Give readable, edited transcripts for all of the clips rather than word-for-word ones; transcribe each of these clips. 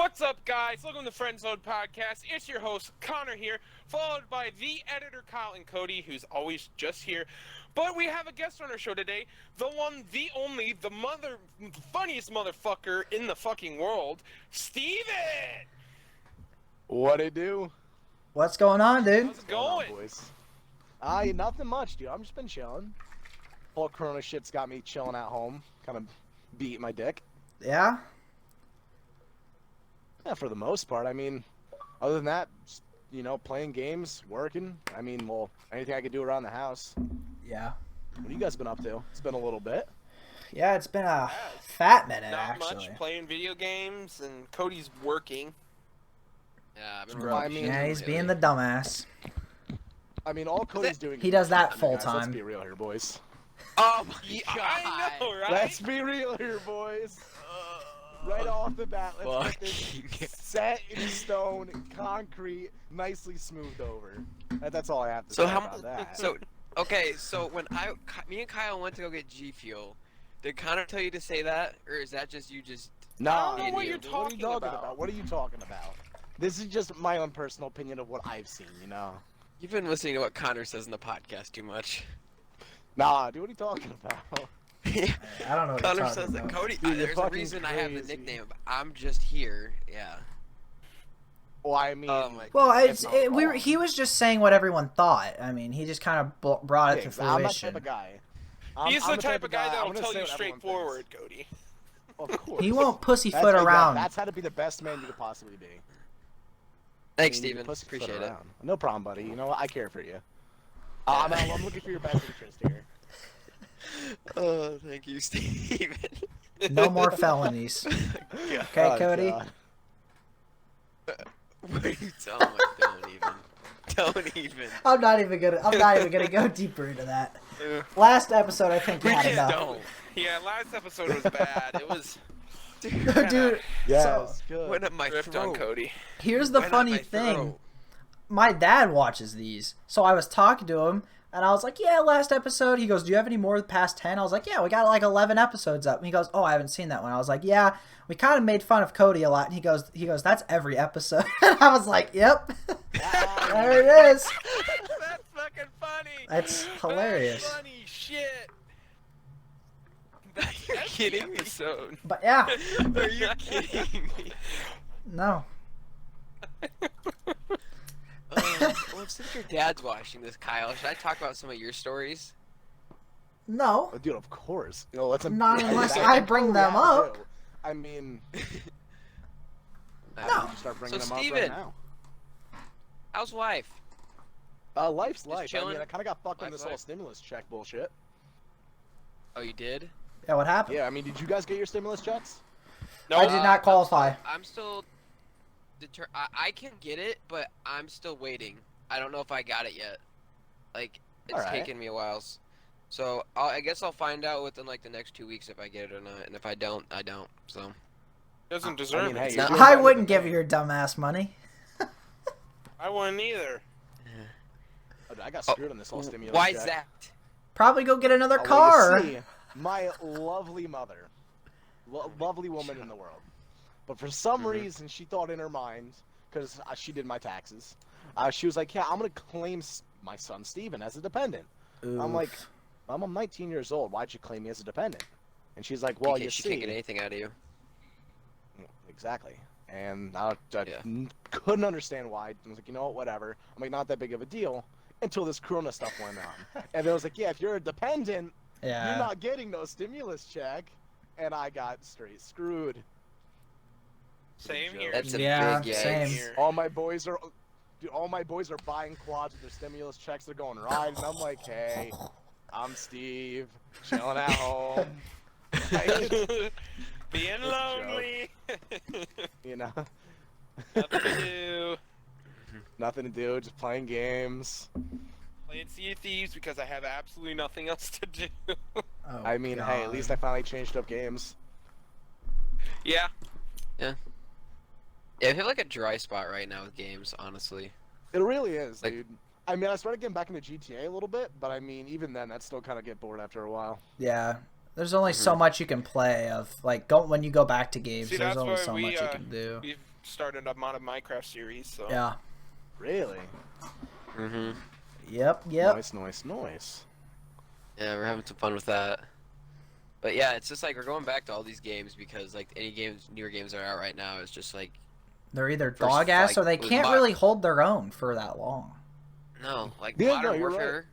What's up, guys? Welcome to Friendzone podcast. It's your host, Connor here, followed by the editor, Kyle and Cody, who's always just here. But we have a guest on our show today, the one, the only, the funniest motherfucker in the fucking world, Steven! What it do? What's going on, dude? How's it going? Boys? Nothing much, dude. I'm just been chilling. Whole Corona shit's got me chilling at home, kind of beating my dick. Yeah? Yeah, for the most part. I mean, other than that, just, playing games, working. I mean, well, anything I could do around the house. Yeah. What have you guys been up to? It's been a little bit. Yeah, it's been a fat minute, Not actually. much, playing video games, and Cody's working. Yeah, I've been Well, I mean, Yeah, he's being the dumbass. I mean, all Cody's doing. He does that full Let's time. be real here, boys. Oh my god! I know, right? Let's be real here, boys. Right off the bat, let's get this set in stone, concrete, nicely smoothed over. That's all I have to say about that. So when me and Kyle went to go get G Fuel, did Connor tell you to say that, or is that just you just? No, I don't know what you're What are you talking talking about. What are you talking about? This is just my own personal opinion of what I've seen, You've been listening to what Connor says in the podcast too much. Nah, dude, what are you talking about? I don't know what Connor you're says talking that about. Cody. Dude, you're there's a fucking reason I have the crazy. nickname. I'm just here. Yeah. Well, I mean, Oh my Well, that's not wrong. he was just saying what everyone thought. I mean, he just kind of brought it to I'm that fruition. type of guy. He's I'm the type of guy I'm that'll gonna tell say you what everyone straightforward, Cody. thinks. Of course. He won't pussyfoot That's- around. That's how to be the best man you could possibly be. Thanks, I mean, you Steven. pussyfoot Appreciate it. around. No problem, buddy. You know what? I care for you. I'm looking for your best interest here. Oh, thank you, Steven. No more felonies. Okay, Oh, Cody? God. What are you telling me? Don't even. I'm not even gonna go deeper into that. Last episode, I think we had just enough. don't. Yeah, last episode was bad. It was Dude, Yes, so good. Went up my ripped on throat. Cody. here's the Went up funny my thing. throat. My dad watches these, so I was talking to him, and I was like, yeah, last episode. He goes, do you have any more past 10? I was like, yeah, we got like 11 episodes up. And he goes, oh, I haven't seen that one. I was like, yeah, we kind of made fun of Cody a lot. And he goes, that's every episode. And I was like, yep, there it is. That's fucking funny. That's hilarious. That's funny shit. Are you kidding me? Episode. But yeah, Are you kidding me? no. Well, since your dad's watching this, Kyle, should I talk about some of your stories? No. Oh, dude, of course. Let's Not unless that's I bring them totally how to up. do. I mean, No. you start bringing So, them up Steven. right now. How's life? Life's life. I chilling? mean, I kind of got fucked on Life's this whole life. stimulus check bullshit. Oh, you did? Yeah, what happened? Yeah, I mean, did you guys get your stimulus checks? No, I did not qualify. I'm still. I can get it, but I'm still waiting. I don't know if I got it yet. Like, it's Alright. taken me a while. So I guess I'll find out within like the next 2 weeks if I get it or not. And if I don't, I don't. So. doesn't deserve mean, it. hey, It's you're not- doing I better wouldn't than give me. your dumbass money. I wouldn't either. I got screwed on this whole stimulus Why check. is that? Probably go get another Well, car. you see, my lovely mother, lovely woman in the world, but for some reason she thought in her mind, because she did my taxes, she was like, yeah, I'm going to claim my son Steven as a dependent. I'm like, I'm 19 years old. Why'd you claim me as a dependent? And she's like, well, In you case she see. can't get anything out of you. Exactly. And I Yeah. couldn't understand why. I was like, you know what, whatever. I'm like, not that big of a deal until this Corona stuff went on. And it was like, yeah, if you're a dependent, Yeah. you're not getting no stimulus check. And I got straight screwed. Same here. That's a Yeah, big same. yikes. Here. All my boys are buying quads with their stimulus checks. They're going riding. And I'm like, hey, I'm Steve, chilling at home. Being It's a lonely. You know, Nothing to do. nothing to do, just playing games. Playing Sea of Thieves because I have absolutely nothing else to do. Oh, I mean, hey, at God. least I finally changed up games. Yeah. Yeah, I feel like a dry spot right now with games, honestly. It really is, Like- dude. I mean, I started getting back into GTA a little bit, but I mean, even then, that still kind of get bored after a while. Yeah. There's only so much you can play of like when you go back to games. See, There's that's only why so much you can do. we've started a mod of Minecraft series. So Yeah. Really? Mm-hmm. Yep. Nice. Yeah, we're having some fun with that. But yeah, it's just like we're going back to all these games because like newer games that are out right now is just like They're either First, dog ass like, or they with can't really hold their own for that long. no, like Yeah, no, Modern you're Warfare. right.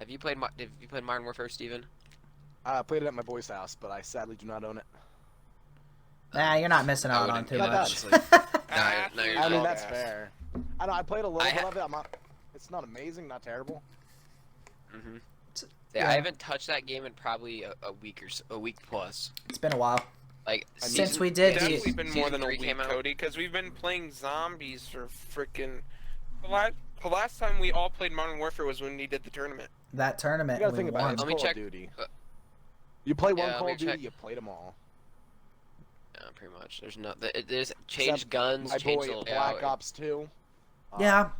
Have you played Modern Warfare, Steven? I played it at my boy's house, but I sadly do not own it. Nah, you're not missing I out on wouldn't too Not bad. much. No, you're I mean, not. that's fair. I know I played a little I bit ha- of it. It's not amazing, not terrible. Mm-hmm. Yeah. I haven't touched that game in probably a week a week plus. It's been a while. Like Since we did It's the- definitely been more Season than a 3 week, came out. Cody, because we've been playing zombies for freaking. The last time we all played Modern Warfare was when we did the tournament. That tournament. You gotta we think about won. it. It's Let me Call check- of Duty. uh, You play one yeah, let Call me of Duty, check. you played them all. Yeah, pretty much. There's no. There's changed Except guns, My changed boy the Black layout. Ops 2. Yeah.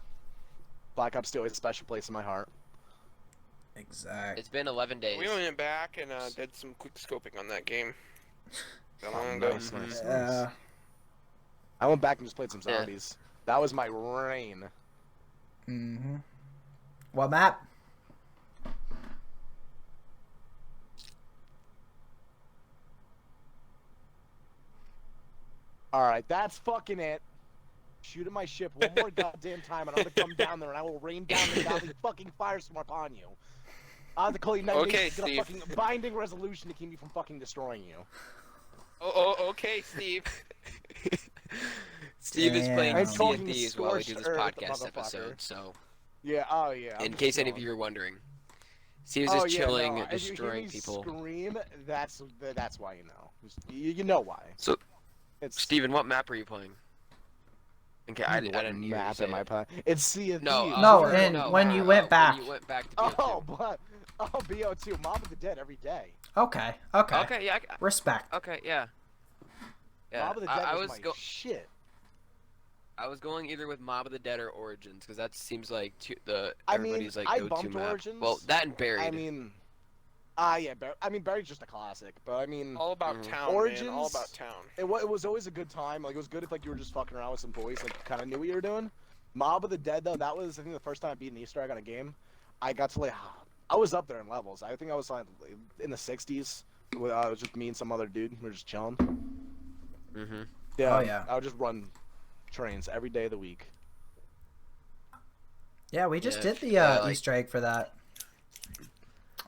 Black Ops 2 has a special place in my heart. Exactly. It's been 11 days. We went back and did some quick scoping on that game. Not long ago. Nice. Uh, I went back and just played some Yeah. zombies. That was my reign. mm-hmm. What map? Alright, that's fucking it. Shoot at my ship one more goddamn time and I'm gonna come down there and I will rain down the godly fucking firestorm upon you. I have to call you Night Okay, Nation's got a Steve. fucking binding resolution to keep me from fucking destroying you. Okay, Steve. Steve is playing Damn. Sea I'm of talking Thieves while we do scorched this earth, podcast motherfucker. episode. So, Yeah, oh yeah. I'm in just case any of going. you are wondering, Steve's Oh, just yeah, chilling, no, if you hear destroying me people. Scream, that's why you know. You know why. So, It's Steven, what map are you playing? Okay, I What didn't hear you map say am I it. playing? It's Sea of No, Thieves. No, You're- and when you went back. When you went back to Oh, BO2. but BO2, Mob of the Dead every day. Okay. Okay, yeah. Respect. Okay, yeah. Yeah, Mob of the Dead I was was my shit. I was going either with Mob of the Dead or Origins because that seems like I mean, everybody's like I go-to bumped map. Origins. Well, that and Buried. I mean, yeah, Buried's just a classic, but I mean, All about Mhm. town, Origins? man. All about town. it was always a good time. Like, it was good if, like, you were just fucking around with some boys, like, kind of knew what you were doing. Mob of the Dead, though, that was, I think, the first time I beat an Easter egg on a game. I got to, like, I was up there in levels. I think I was, like, in the 60s. It was just me and some other dude. We were just chilling. Mm-hmm. Yeah, Oh, yeah. I would just run trains every day of the week. Yeah, we just Yeah, did the yeah, like- Easter egg for that.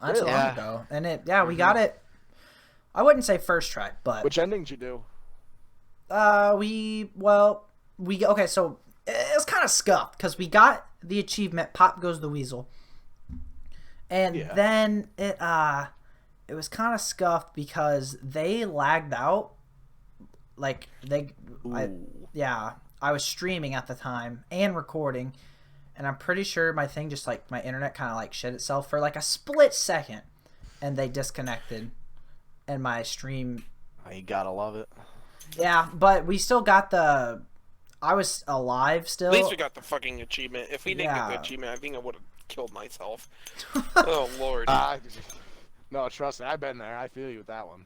Not too Really? long Yeah. ago, and we got it. I wouldn't say first try, but Which ending did you do? okay, so it was kind of scuffed because we got the achievement Pop Goes the Weasel, and Yeah. then it was kind of scuffed because they lagged out, like I was streaming at the time and recording, and I'm pretty sure my thing just like my internet kind of like shit itself for like a split second, and they disconnected, and my stream. Oh, you gotta love it. Yeah, but we still got the. I was alive still. At least we got the fucking achievement. If we didn't get the Yeah. achievement, I think I would have killed myself. Oh lord. No, trust me, I've been there. I feel you with that one.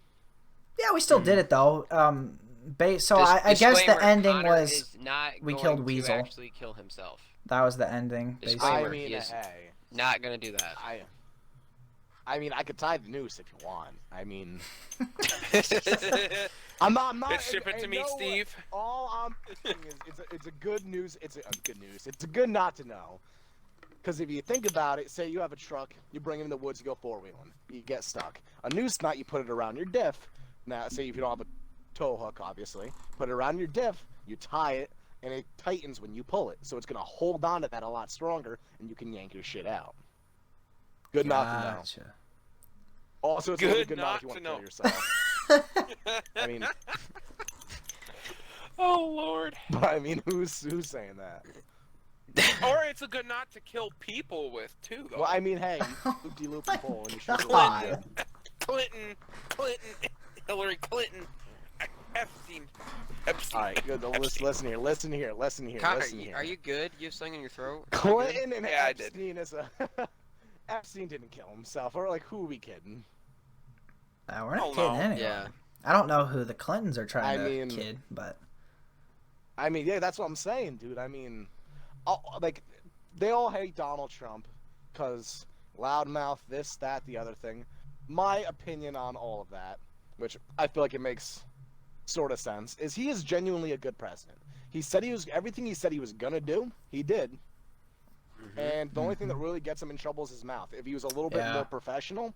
Yeah, we still did it though. So Dis- I guess the disclaimer, ending Connor was is not we going killed to Weasel. actually kill himself. that was the ending. Disclaimer. I Basically. mean, he is- hey, Not gonna do that. I mean, I could tie the noose if you want. I mean, Just I'm not. ship it to me, Steve. All I'm saying is, it's a good news. It's a good news. It's a good not to know. Because if you think about it, say you have a truck, you bring it in the woods, you go four-wheeling, you get stuck. A noose knot, you put it around your diff. Now, say if you don't have a tow hook, obviously, put it around your diff, you tie it, and it tightens when you pull it. So it's gonna hold on to that a lot stronger, and you can yank your shit out. Good not to know. Gotcha. Also, it's Good really good not not if you want to to kill know. yourself. I mean, Oh lord. but I mean, who's saying that? Or it's a good not to kill people with too, though. Well, I mean, hey, you loop and pull, and you shoot God. Clinton, Hillary Clinton, Epstein. All right, good. Listen here. Connor, Listen here. are you good? You have something in your throat? Clinton and Yeah, I did. Epstein is a. Epstein didn't kill himself. Or like, who are we kidding? We're not Oh, kidding no. anyone. Yeah. I don't know who the Clintons are trying I to mean- kid, but I mean, yeah, that's what I'm saying, dude. I mean, like, they all hate Donald Trump because loudmouth, this, that, the other thing. My opinion on all of that, which I feel like it makes sort of sense, is he is genuinely a good president. He said everything he said he was gonna do, he did. And the only thing that really gets him in trouble is his mouth. If he was a little bit Yeah. more professional,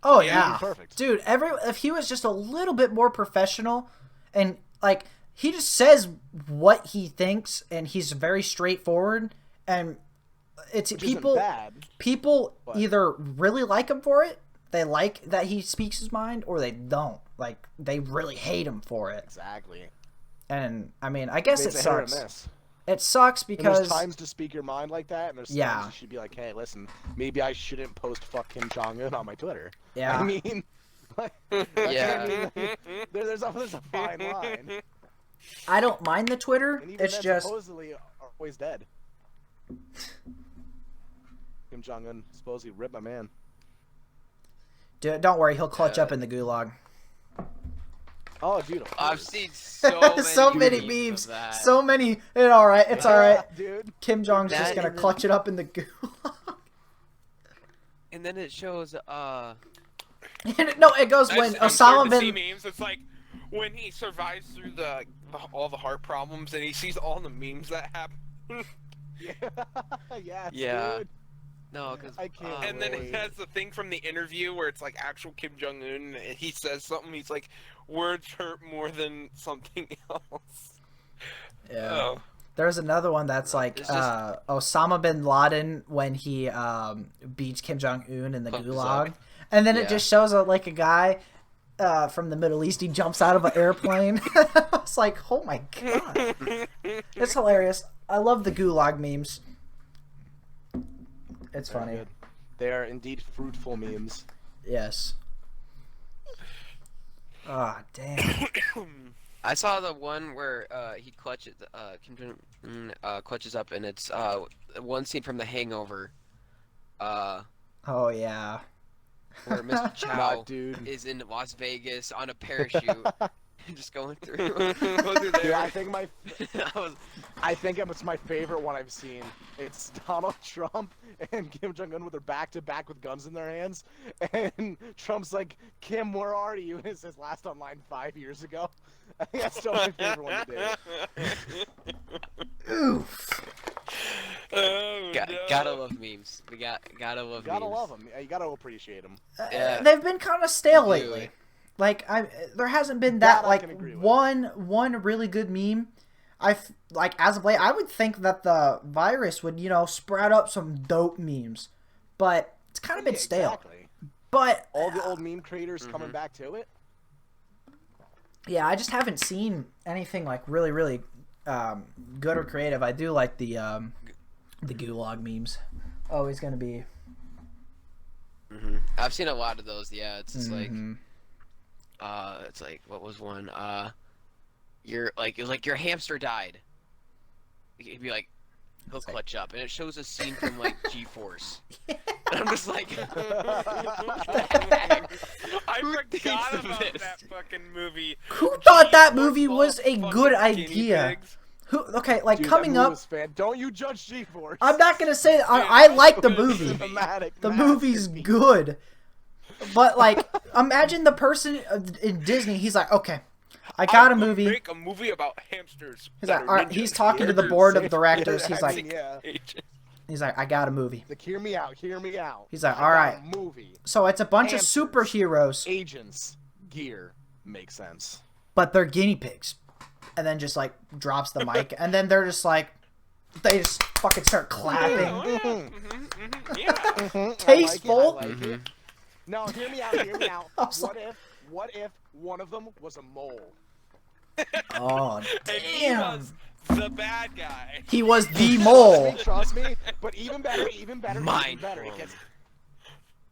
oh he'd yeah, be perfect. dude. If he was just a little bit more professional, and like he just says what he thinks, and he's very straightforward, and it's Which isn't people. bad. People But- either really like him for it, they like that he speaks his mind, or they don't. Like they really hate him for it. Exactly. And I mean, I guess it It's a hit or sucks. miss. It sucks And because there's times to speak your mind like that, and there's Yeah. times you should be like, hey, listen, maybe I shouldn't post fuck Kim Jong-un on my Twitter. yeah, I mean, like, Yeah. I mean, there's a fine line. I don't mind the Twitter. And even It's then, just supposedly are always dead. Kim Jong-un supposedly ripped my man. don't worry, he'll clutch Yeah. up in the gulag. Oh, dude, of I've course. seen so many, So many memes memes, of that. so many. It's all right. It's all right. dude. Kim Jong's just That gonna and then- clutch it up in the gulag. And then it shows No, it goes when I'm Osama starting to see bin. memes. It's like when he survives through all the heart problems and he sees all the memes that happen. Yeah. Yes, Yeah. dude. no, because I can't And then wait. it has the thing from the interview where it's like actual Kim Jong Un. And he says something. He's like, "Words hurt more than something else." Yeah. Oh. There's another one that's like It's just- Osama bin Laden when he beats Kim Jong Un in the Pumps gulag, up. and then it Yeah. just shows like a guy from the Middle East. He jumps out of an airplane. It's like, oh my god, it's hilarious. I love the gulag memes. It's Very funny. good. They are indeed fruitful memes. Yes. Ah, damn. I saw the one where he clutches Kim Jong Un clutches up, and it's one scene from The Hangover, Oh yeah. where Mr. Chow Not, dude. is in Las Vegas on a parachute, just going through. Go through Dude, there. I think I was, it's my favorite one I've seen. It's Donald Trump and Kim Jong Un with their back to back with guns in their hands, and Trump's like, "Kim, where are you?" And it says last online 5 years ago. I think that's still my favorite one to do. Oof. Oh, no. gotta love memes. We gotta love You gotta memes. love them. You gotta appreciate them. Yeah. They've been kind of stale Do lately. it. Like there hasn't been That that I like can agree with. one really good meme. Like as of late, I would think that the virus would sprout up some dope memes, but it's kind of been Yeah, stale. Exactly. But All the old meme creators coming back to it. yeah, I just haven't seen anything like really good or creative. I do like the gulag memes. Always gonna be. I've seen a lot of those. Yeah, it's just Mhm. it's like what was one? It was like your hamster died. It'd be like he'll clutch up, and it shows a scene from like G-Force. And I'm just like, what the heck? I Who forgot thinks of about this? that fucking movie. Who thought that G-Force movie was a fucking good guinea idea? pigs. Who? Okay, like Dude, coming that movie up. was don't you judge G-Force. I'm not gonna say I like the movie. Cinematic The movie's masterpiece. good, but like, imagine the person in Disney. He's like, okay, I got a I'm gonna movie. Make a movie about hamsters. He's that like, are all right, ninjas. he's talking to the Hamsters. board of directors. He's I like, mean, yeah. he's like, I got a movie. Like, hear me out. Hear me out. He's like, I all got right. a movie. So it's a bunch Hamsters. of superheroes, Agents. Gear. Makes sense. but they're guinea pigs. And then just like drops the mic, and then they're just like, they just fucking start clapping. Oh, yeah. Yeah. Mhm, Tasteful. I like it. No, hear me out. Hear me out. I was What if one of them was a mole? Oh And he damn! was the bad guy. He was the mole. Trust me. But even better, even better, even Mind better. It blown. gets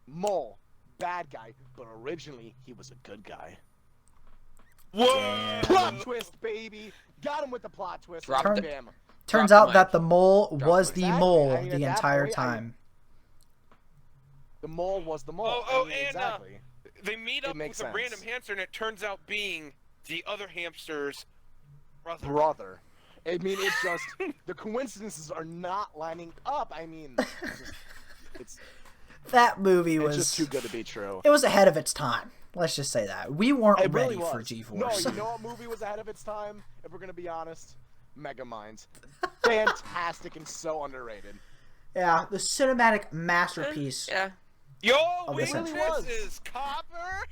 mole, bad guy, but originally he was a good guy. Whoa! Plot twist, baby. Got him with the plot twist. Drop Bam, the- bam. Turns Drop out the that mic. the mole Drop was it. the Exactly. mole I mean, at the that entire point, time. The mole was the mole. Oh, I mean, and, exactly. they meet up with makes a sense. random hamster, and it turns out being the other hamster's brother. I mean, it just the coincidences are not lining up. I mean, it's That movie was just too good to be true. It was ahead of its time. Let's just say that. We weren't It ready really was. for G-Force. No, you know what movie was ahead of its time? If we're gonna be honest, Megaminds. Fantastic and so underrated. Yeah, the cinematic masterpiece. Yeah. Yo, Oh, we this one. is Copper.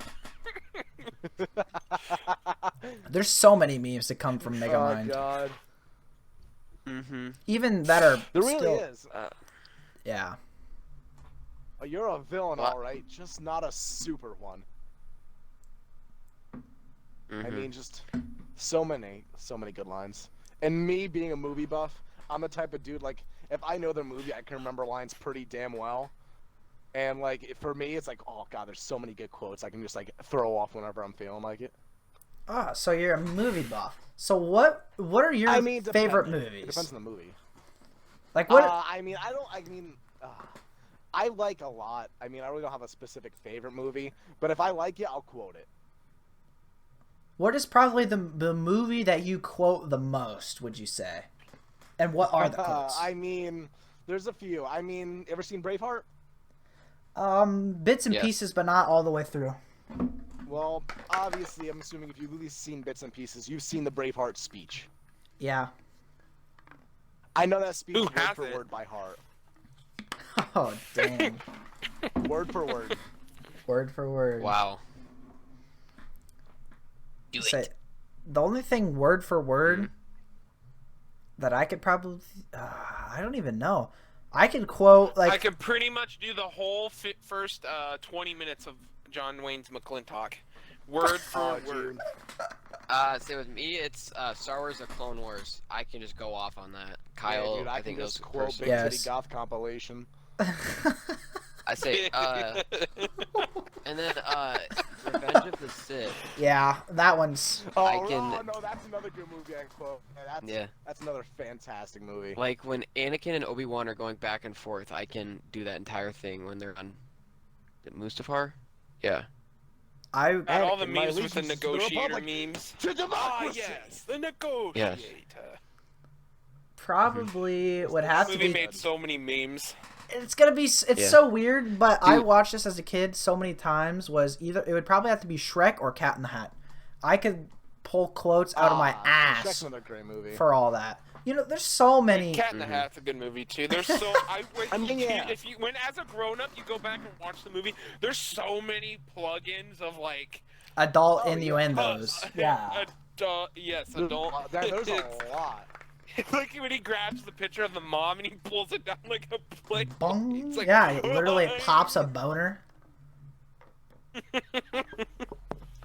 There's so many memes that come from Oh Megamind. God, Mm-hmm. Even that are there really still, is. Yeah. You're a villain, What? all right, just not a super one. I mean, just so many good lines. And me being a movie buff, I'm the type of dude, like, if I know the movie, I can remember lines pretty damn well. And, like, for me, it's like, oh, God, there's so many good quotes I can just, like, throw off whenever I'm feeling like it. Ah, so you're a movie buff. So what are your favorite movies? It depends on the movie. Like what? I like a lot. I mean, I really don't have a specific favorite movie, but if I like it, I'll quote it. What is probably the movie that you quote the most, would you say? And what are the quotes? I mean, there's a few. I mean, ever seen Braveheart? Bits and Yes. pieces, but not all the way through. Well, obviously, I'm assuming if you've at least seen bits and pieces, you've seen the Braveheart speech. Yeah. I know that speech Who word for hasn't? word by heart. Oh, dang. Word for word. Word for word. Wow. Do Say, it. the only thing word for word that I could probably... I don't even know. I could quote, like... I can pretty much do the whole first 20 minutes of John Wayne's McClintock, word for Oh, word. dude. Say with me, it's Star Wars: The Clone Wars. I can just go off on that. Kyle, Yeah, dude, I think can that was just the quote person. Big Yes. Titty Goth compilation. I say, and then Revenge of the Sith. Yeah, that one's... Oh, I can- oh, no, that's another good movie I can quote. Yeah. That's another fantastic movie. Like when Anakin and Obi-Wan are going back and forth, I can do that entire thing when they're on Mustafar. Yeah. And all the Anakin, my memes with the allegiance to the negotiator Republic. memes. To Ah, democracy! yes, the negotiator. Probably would have This to movie be... made so many memes. It's gonna be... It's Yeah. so weird, but I Dude. watched this as a kid so many times, was either... It would probably have to be Shrek or Cat in the Hat. I could pull quotes out of my Shrek's ass another great movie. for all that. You know, there's so many... Cat in the Hat's a good movie too. There's so I mean, yeah. if you when as a grown up you go back and watch the movie, there's so many plugins of like Adult Oh, yeah. innuendos. Yeah. adult adult. There's a lot. Like when he grabs the picture of the mom and he pulls it down like a plate. Bong. It's like, Yeah, it literally pops a boner.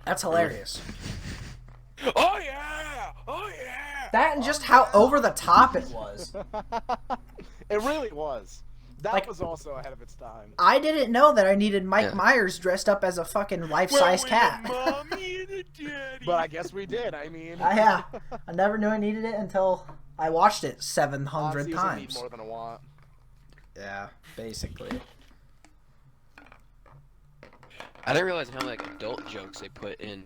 That's hilarious. Oh yeah! Oh yeah! That and just how over the top it was. It really was. That Like- was also ahead of its time. I didn't know that I needed Mike Yeah. Myers dressed up as a fucking life-size cat. Mommy and a daddy. But I guess we did. I mean, Yeah, I never knew I needed it until I watched it Honestly, 700 it was a need times. more than a want. Yeah, basically. I didn't realize how many like adult jokes they put in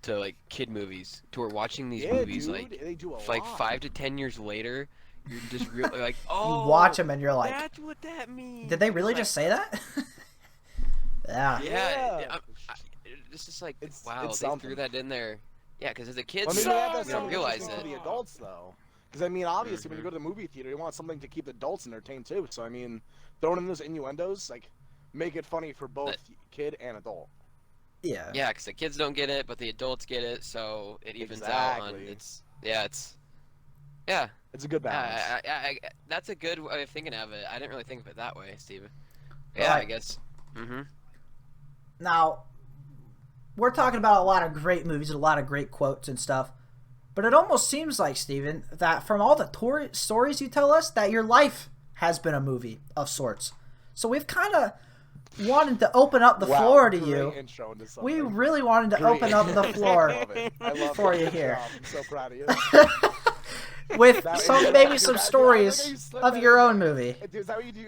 to like kid movies. To where watching these Yeah, movies dude, like they do a like lot. 5 to 10 years later, you're just real like, oh, You watch them and you're like, that's what that means. did they really It's just say that? Yeah. Yeah. It's just like, It's- wow, it's they something. threw that in there. Yeah, because as a kid, I mean, you they have that don't same realize realize it. for the adults, though. Because, I mean, obviously, when you go to the movie theater, you want something to keep the adults entertained, too. So, I mean, throwing in those innuendos, like, make it funny for both kid and adult. Yeah. Yeah, because the kids don't get it, but the adults get it, so it evens out on Exactly. yeah. It's a good balance. That's a good way of thinking of it. I didn't really think of it that way, Steven. Yeah, Right. I guess. Mm-hmm. Now, we're talking about a lot of great movies and a lot of great quotes and stuff, but it almost seems like, Steven, that from all the stories you tell us, that your life has been a movie of sorts. So we've kind of wanted to open up the Wow, floor to great you. Intro into something. We really wanted to Great open up intro. the floor I love it. I love for it. you Good here. job. I'm so proud of you. with That- some dude, maybe dude, some I like how stories you slipped of that your in own there. movie. Dude, is that what you do?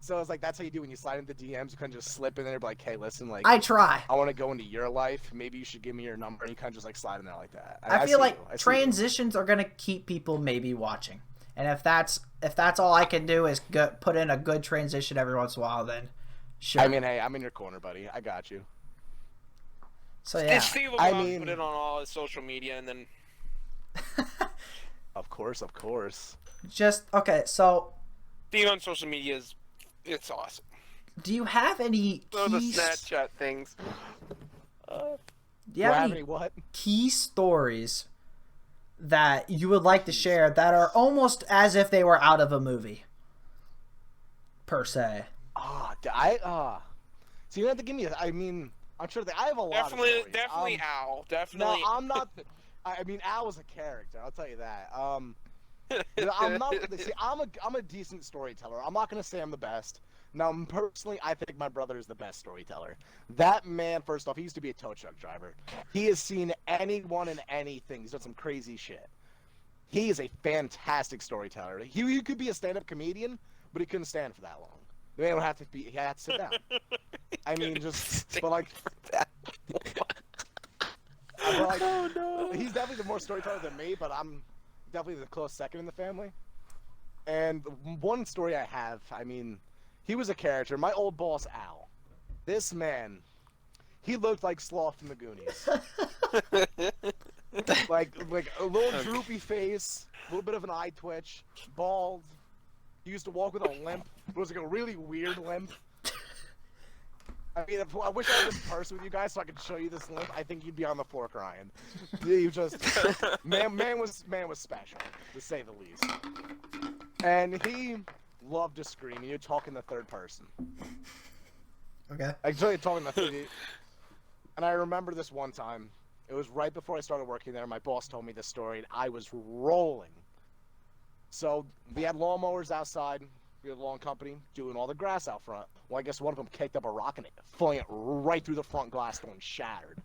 So it's like that's how you do when you slide into DMs. You kind of just slip in there, and be like, "Hey, listen, like I try. I want to go into your life. Maybe you should give me your number." And you kind of just like slide in there like that. I feel see like you. I see you. transitions are gonna keep people maybe watching, and if that's all I can do is put in a good transition every once in a while, then sure. I mean, hey, I'm in your corner, buddy. I got you. So yeah, Steve will I go out and mean- put it on all his social media, and then Of course, of course. just okay. So Steve on social media it's awesome. do you have any So the key? Snapchat things. Do you Do I have have any any what? key stories that you would like to share that are almost as if they were out of a movie, per se? So you have to give me. I mean, I'm sure that I have a lot. Definitely, of stories. definitely Al. Definitely. No, I'm not. I mean, Al was a character. I'll tell you that. I'm not. See, I'm a decent storyteller. I'm not gonna say I'm the best. Now, personally, I think my brother is the best storyteller. That man, first off, he used to be a tow truck driver. He has seen anyone and anything. He's done some crazy shit. He is a fantastic storyteller. He could be a stand-up comedian, but he couldn't stand for that long. The man would have to be. He had to sit down. I mean, but like, Oh no. he's definitely the more storyteller than me, but I'm definitely the close second in the family. And one story I have, I mean, he was a character. My old boss, Al. This man, he looked like Sloth from the Goonies. like a little droopy face, a little bit of an eye twitch, bald. He used to walk with a limp. It was like a really weird limp. I mean, I wish I was in person with you guys so I could show you this limp. I think you'd be on the floor crying. You just man was special, to say the least. And he loved to scream. And you talk in the third person. Okay. Actually, talking in the third. And I remember this one time. It was right before I started working there. My boss told me this story, and I was rolling. So we had lawnmowers outside. We had a lawn company doing all the grass out front. Well, I guess one of them kicked up a rock and flung it right through the front glass door and shattered.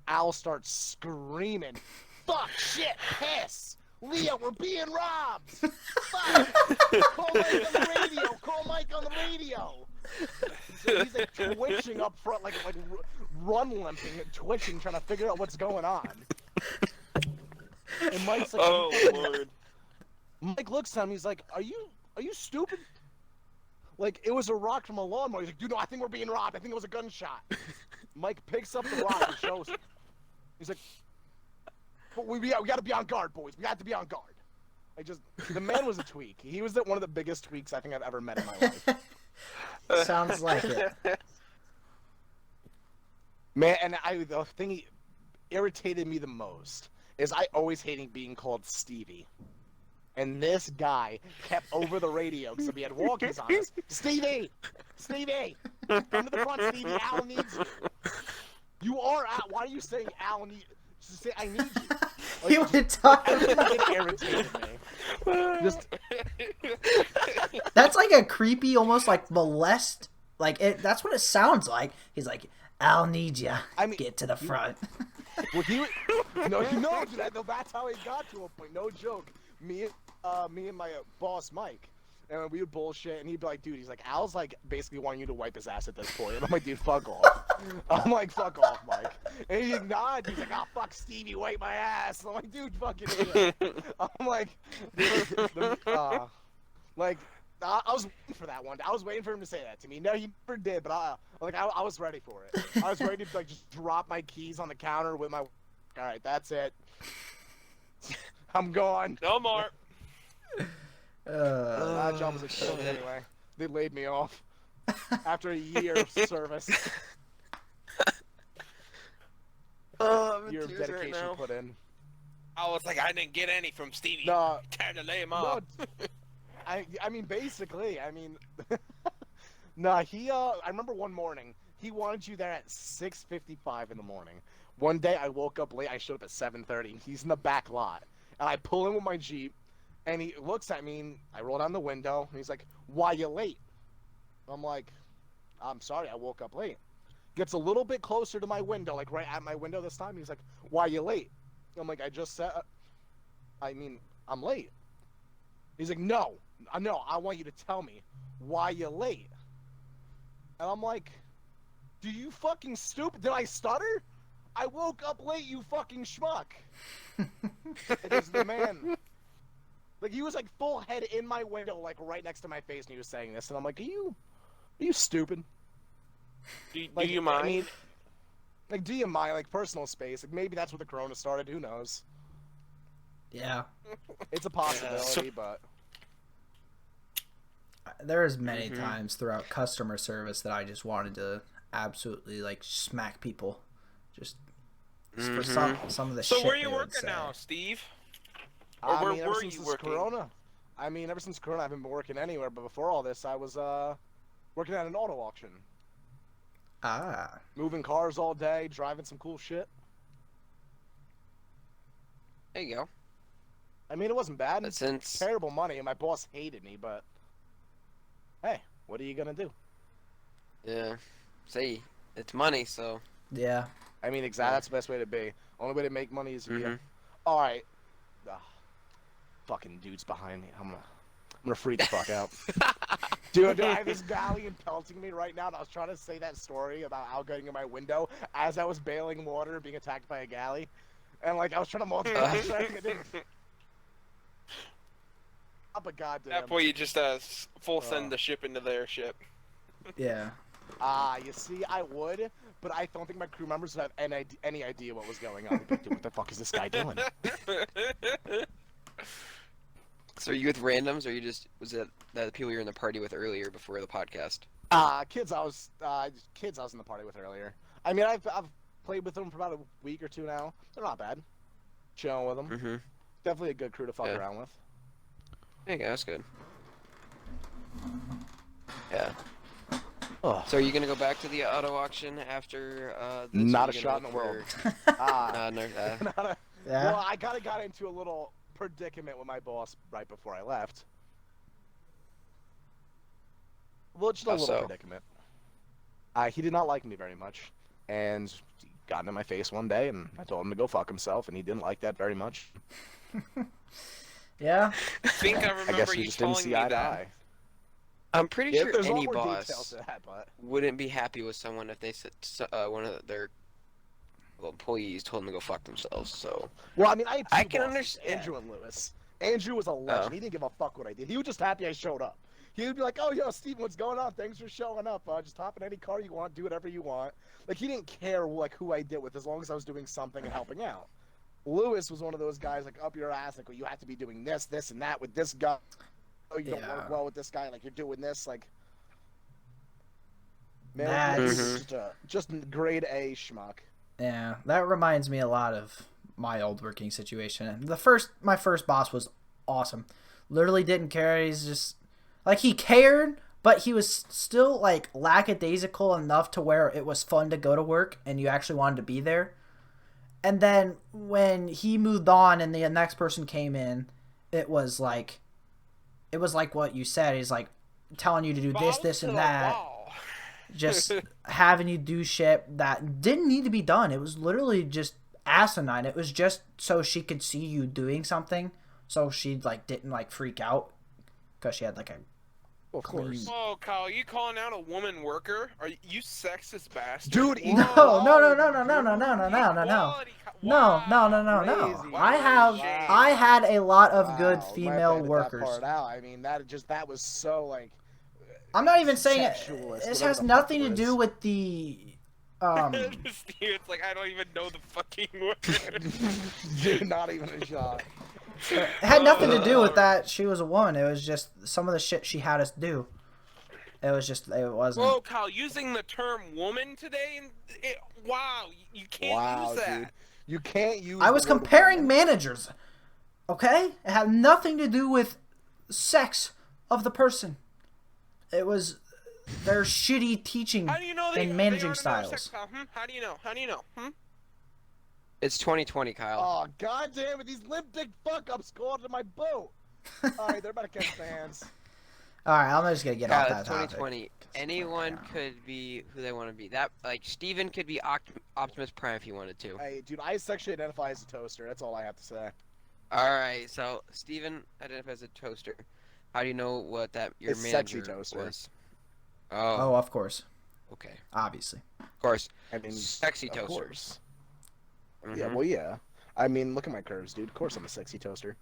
Al starts screaming, "Fuck, shit, piss! Leo, we're being robbed! Fuck! Call Mike on the radio! Call Mike on the radio!" So he's like twitching up front, like run limping and twitching, trying to figure out what's going on. And Mike's like, Oh Lord. Mike looks at him. He's like, "Are you stupid? Like, it was a rock from a lawnmower." He's like, "Dude, no, I think we're being robbed. I think it was a gunshot." Mike picks up the rock and shows him. He's like, "But we got to be on guard, boys. We got to be on guard." The man was a tweak. He was one of the biggest tweaks I think I've ever met in my life. Sounds like it. Man, and the thing he irritated me the most is I always hated being called Stevie. And this guy kept over the radio because we had walkies on us. "Stevie! Stevie! Come to the front, Stevie. Al needs you." You are Al. Why are you saying Al needs you? Just say, "I need you." Like, He would talk. everything irritated me. Just, That's like a creepy, almost like molest. Like that's what it sounds like. He's like, "I'll need ya. I mean, Get to the front." well, that's how he got to a point. No joke. Me and my boss Mike, and we would bullshit, and he'd be like, "Dude," he's like, "Al's like basically wanting you to wipe his ass at this point." And I'm like, "Dude, fuck off." I'm like, "Fuck off, Mike." And he nods. He's like, "Oh, fuck, Stevie, wipe my ass." And I'm like, "Dude, fucking idiot." I'm like, I was waiting for that one. I was waiting for him to say that to me. No, he never did, but I was ready for it. I was ready to like just drop my keys on the counter with my. All right, that's it. I'm gone. No more. That job was a joke anyway. They laid me off after a year of service. Oh, I'm in Year of tears right dedication now. put in. I was like, I didn't get any from Stevie. No, Time to lay him no. off. I mean, basically, no, he, I remember one morning, he wanted you there at 6:55 in the morning. One day, I woke up late, I showed up at 7:30, he's in the back lot, and I pull in with my Jeep, and he looks at me, and I roll down the window, and he's like, "Why you late?" I'm like, "I'm sorry, I woke up late." Gets a little bit closer to my window, like right at my window this time, he's like, "Why you late?" I'm like, "I just said, I'm late." He's like, "No, no, I want you to tell me why you're late. And I'm like, do you fucking stupid? Did I stutter? I woke up late, you fucking schmuck. It is the man. Like, he was like full head in my window, like right next to my face, and he was saying this, and I'm like, are you stupid? Do Like, you mind? I mean, like, do you mind, like, personal space? Like, maybe that's where the corona started, who knows? Yeah. It's a possibility, but... There's many times throughout customer service that I just wanted to absolutely, like, smack people. Just for some of the shit So where are you they would working say. now, Steve? Or I where mean, ever were since you this working? corona. I mean, ever since corona, I haven't been working anywhere, but before all this, I was, working at an auto auction. Ah. Moving cars all day, driving some cool shit. There you go. I mean, it wasn't bad. But since Terrible money, and my boss hated me, but... Hey, what are you gonna do? yeah, see, it's money, so Yeah. I mean, exactly, that's the best way to be. Only way to make money is if you... Mhm. Alright. Fucking dudes behind me. I'm gonna freak the fuck out. Dude, I have this galleon pelting me right now, and I was trying to say that story about Al getting in my window as I was bailing water being attacked by a galley. And, like, I was trying to multitask. I didn't... But goddamn. That boy, you just full send the ship into their ship. Yeah. You see, I would, but I don't think my crew members would have any idea what was going on. They'd be like, dude, what the fuck is this guy doing? So are you with randoms, or you just was it the people you were in the party with earlier before the podcast? Kids I was in the party with earlier. I mean, I've played with them for about a week or two now. They're not bad. Chilling with them. Mm-hmm. Definitely a good crew to fuck Yeah. around with. There you go, that's good. Yeah. Oh. So are you gonna go back to the auto auction after this? Not Or a you shot gonna in the look world. for- no, Not a... Yeah. Well, I kinda got into a little predicament with my boss right before I left. Well, just a How little so? predicament. He did not like me very much, and he got into my face one day, and I told him to go fuck himself, and he didn't like that very much. Yeah. I think I I remember guess we you just didn't telling see me ay to that. eye. I'm pretty Yeah, sure there's a lot any more boss details to that, but wouldn't be happy with someone if they said one of their employees told them to go fuck themselves. So well, I mean, I had two I can bosses, understand. Andrew and Lewis. Andrew was a legend. Oh. He didn't give a fuck what I did. He was just happy I showed up. He would be like, "Oh, yo, Steven, what's going on? Thanks for showing up. Just hop in any car you want, do whatever you want." Like, he didn't care like who I did with, as long as I was doing something and helping out. Lewis was one of those guys like up your ass, like, well, you have to be doing this, this, and that with this guy. Oh, you don't Yeah. work well with this guy. Like, you're doing this, like. Man, That's- he's just grade A schmuck. Yeah, that reminds me a lot of my old working situation. My first boss was awesome. Literally didn't care. He's just like, he cared, but he was still like lackadaisical enough to where it was fun to go to work and you actually wanted to be there. And then when he moved on and the next person came in, it was like what you said. He's like telling you to do this, Balls this, to and the that. wall. Just having you do shit that didn't need to be done. It was literally just asinine. It was just so she could see you doing something, so she like didn't like freak out because she had like a Of course. Oh, Kyle, you calling out a woman worker? Are you sexist bastard? Dude, Whoa. No. Equality. Crazy. I had a lot of good Wow, female might have edited workers. That part out. I mean, that was so like. I'm not even saying it. Sexualist, This whatever has the fuck nothing it to is. do with the. It's like I don't even know the fucking word. Dude, not even a shot. It had nothing to do with that. She was a woman. It was just some of the shit she had us do. It wasn't. Whoa, Kyle, using the term woman today, and wow, you can't Wow, use that. dude. You can't use. I was the word comparing woman. managers. Okay? It had nothing to do with sex of the person. It was their shitty teaching How do you know they, and managing they aren't a styles. Kyle? How do you know? How do you know? it's 2020, Kyle. Oh, god damn it! These limp dick fuck ups go onto my boat. Alright, they're about to catch fans. Alright, I'm just gonna get Kyle, off it's that topic. 2020. Anyone could be who they want to be. That like Steven could be Optimus Prime if he wanted to. Hey, dude, I sexually identify as a toaster. That's all I have to say. All right, so Steven identifies as a toaster. How do you know what that your It's manager Sexy Toaster. was? Oh, Oh, of course, okay. obviously. Of course. I mean, Sexy of toaster. course. Yeah, Mhm. well, yeah. I mean, look at my curves, dude. Of course I'm a sexy toaster.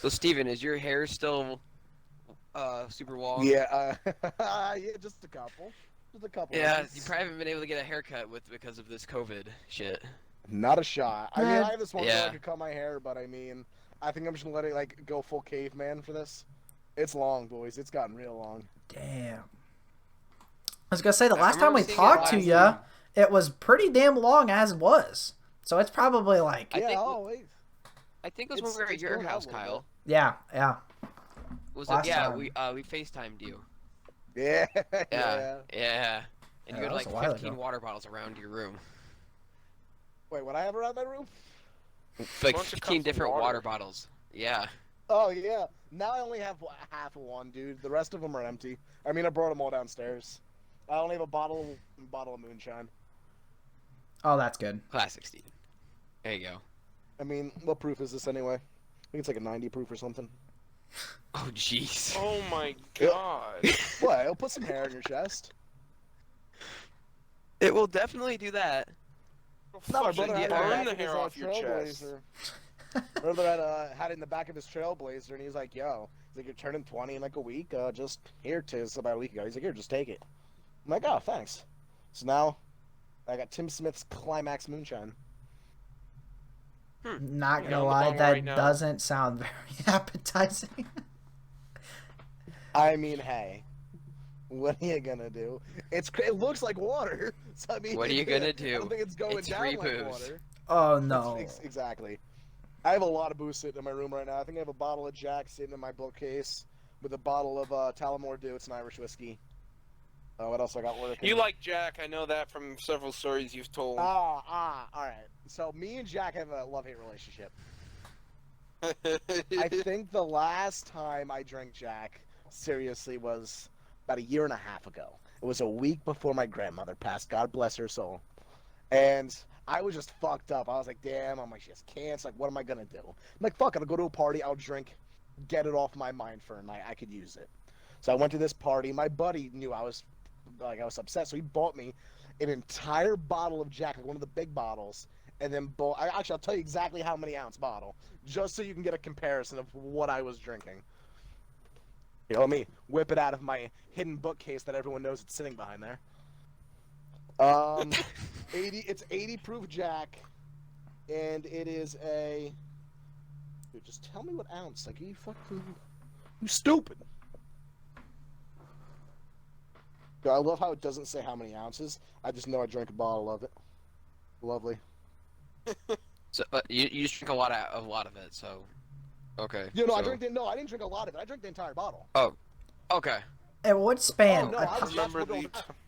So Steven, is your hair still super long? Yeah, yeah, just a couple. Just a couple. Yeah, inches. you probably haven't been able to get a haircut because of this COVID shit. Not a shot. I mean, I have this one girl Yeah. I could cut my hair, but I mean, I think I'm just gonna let it like go full caveman for this. It's long, boys. It's gotten real long. Damn. I was gonna say the I last time remember we seeing it talked to last you, time. it was pretty damn long as was. So it's probably like I Yeah. think- Oh wait. I think it was when we were at It's your going out house, a little Kyle. yeah. Was Last it? Yeah, time. we FaceTimed you. Yeah. Yeah. Yeah. And Yeah, you had that was like a while 15 ago. water bottles around your room. Wait, what I have around my room? Like Bunch of 15 cups of different water. water bottles. Yeah. Oh yeah. Now I only have half of one, dude. The rest of them are empty. I mean, I brought them all downstairs. I only have a bottle of moonshine. Oh, that's good. Classic Steven. There you go. I mean, what proof is this anyway? I think it's like a 90 proof or something. Oh jeez. Oh my god. What? It'll put some hair in your chest. It will definitely do that. No, my Fucking brother had burn it the in his, hair off your chest. Trailblazer. Brother had it in the back of his Trailblazer, and he's like, "Yo, he's like, you're turning 20 in like a week. Just here, tis about a week ago. He's like, here, just take it." I'm like, "Oh, thanks." So now, I got Tim Smith's Climax Moonshine. Not Yeah, gonna on the lie, bong that right now. doesn't sound very appetizing. I mean, hey, what are you gonna do? It looks like water. So I mean, What are you gonna I do? don't think it's going It's down free like booze. water. Oh no. Exactly. I have a lot of booze sitting in my room right now. I think I have a bottle of Jack sitting in my bookcase with a bottle of Tullamore Dew. It's an Irish whiskey. What else I got working? You like Jack, I know that from several stories you've told. All right. So me and Jack have a love-hate relationship. I think the last time I drank Jack, seriously, was about a year and a half ago. It was a week before my grandmother passed. God bless her soul. And I was just fucked up. I was like, damn, I'm like, she has cancer. Like, what am I going to do? I'm like, fuck it. I'll go to a party. I'll drink, get it off my mind for a night. I could use it. So I went to this party. My buddy knew I was upset. So he bought me an entire bottle of Jack, like one of the big bottles. And then, I'll tell you exactly how many ounce bottle, just so you can get a comparison of what I was drinking. You know, let me whip it out of my hidden bookcase that everyone knows it's sitting behind there. it's 80 proof Jack, and it is a. Dude, just tell me what ounce. Like, you stupid. I love how it doesn't say how many ounces. I just know I drank a bottle of it. Lovely. So you just drink a lot of it, so okay. You know, so... I didn't drink a lot of it. I drank the entire bottle. Oh, okay. It would span. Oh, no, a- remember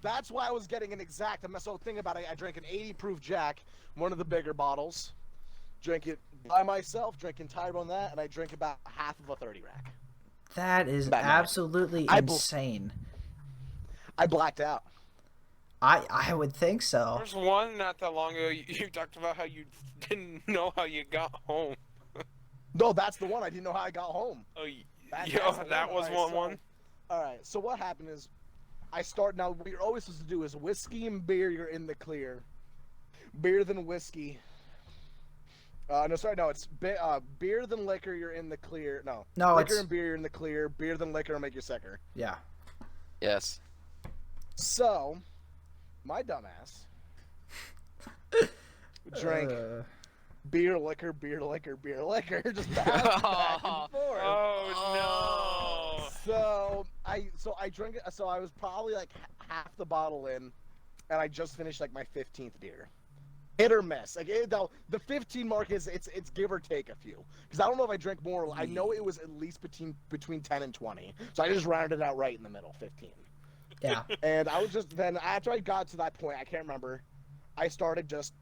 that's why I was getting an exact. So think about it. I drank an 80 proof Jack, one of the bigger bottles. Drank it by myself. Drank entire on that, and I drank about half of a 30 rack. that is Batman. absolutely insane. I blacked out. I would think so. There's one not that long ago. You talked about how you didn't know how you got home. No, that's the one. I didn't know how I got home. Oh, That's that the was Alright, one. All right. So what happened is, now. What you're always supposed to do is whiskey and beer. You're in the clear. Beer than whiskey. No. It's beer than liquor. You're in the clear. No. No, Liquor it's and beer. You're in the clear. Beer than liquor will make you sicker. yeah. Yes. So, my dumbass drank beer, liquor, beer, liquor, beer, liquor, just back and forth. Oh no! So I drank it. So I was probably like half the bottle in, and I just finished like my 15th beer. Hit or miss. Like the 15 mark is it's give or take a few. Because I don't know if I drank more. I know it was at least between 10 and 20. So I just rounded it out right in the middle, 15. Yeah. And I was just then after I got to that point, I can't remember. I started just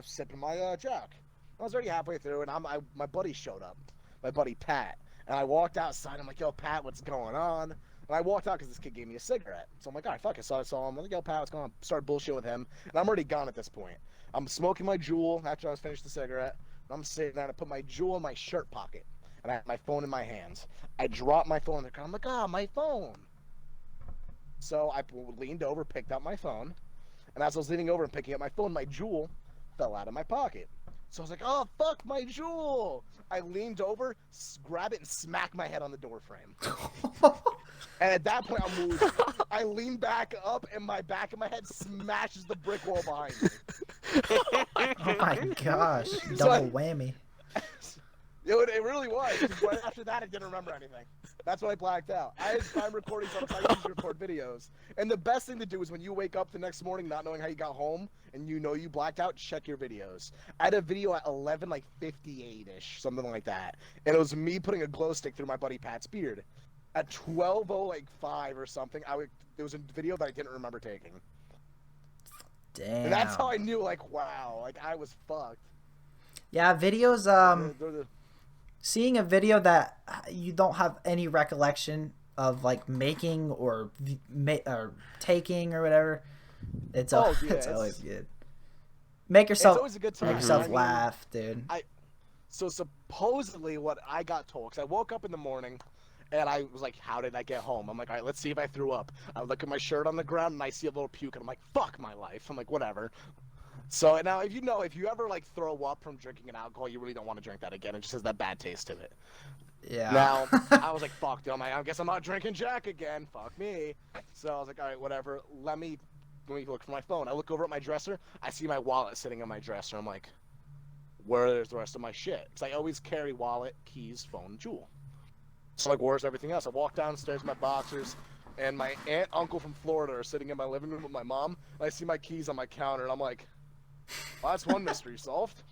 sipping my Jack. I was already halfway through, and my buddy showed up, my buddy Pat, and I walked outside. I'm like, "Yo, Pat, what's going on?" And I walked out because this kid gave me a cigarette. So I'm like, "All right, fuck it." So I saw him. I'm like, "Yo, Pat, what's going on?" Started bullshitting with him, and I'm already gone at this point. I'm smoking my Juul after I was finished the cigarette. And I'm sitting there, and I put my Juul in my shirt pocket. and I had my phone in my hands. I dropped my phone in the car. I'm like, my phone. So I leaned over, picked up my phone, and as I was leaning over and picking up my phone, my jewel fell out of my pocket. So I was like, oh, fuck, my jewel. I leaned over, grabbed it, and smacked my head on the door frame. And at that point, I'm losing. I lean back up, and my back of my head smashes the brick wall behind me. Oh my gosh, So double whammy. It really was. 'Cause right after that, I didn't remember anything. That's when I blacked out. I had time recording sometimes. I used to record videos. And the best thing to do is when you wake up the next morning not knowing how you got home and you know you blacked out, check your videos. I had a video at 11:58ish, something like that. And it was me putting a glow stick through my buddy Pat's beard. At 12:05 or something, there was a video that I didn't remember taking. Damn. And that's how I knew, like, wow, like I was fucked. Yeah, videos. The- Seeing a video that you don't have any recollection of, like making or taking or whatever, it's it's always good. Make yourself It's always a good time. make yourself I mean, laugh, dude. So supposedly what I got told, because I woke up in the morning and I was like, how did I get home? I'm like, all right, let's see if I threw up. I look at my shirt on the ground and I see a little puke and I'm like, fuck my life. I'm like, whatever. So now if you ever like throw up from drinking an alcohol, you really don't want to drink that again. It just has that bad taste to it. Yeah. Now, I was like, fuck, dude. I guess I'm not drinking Jack again. Fuck me. So I was like, all right, whatever. Let me look for my phone. I look over at my dresser. I see my wallet sitting on my dresser. I'm like, where's the rest of my shit? Because I always carry wallet, keys, phone, jewel. So like, where's everything else? I walk downstairs, my boxers, and my aunt, uncle from Florida are sitting in my living room with my mom. And I see my keys on my counter, and I'm like, well, that's one mystery solved.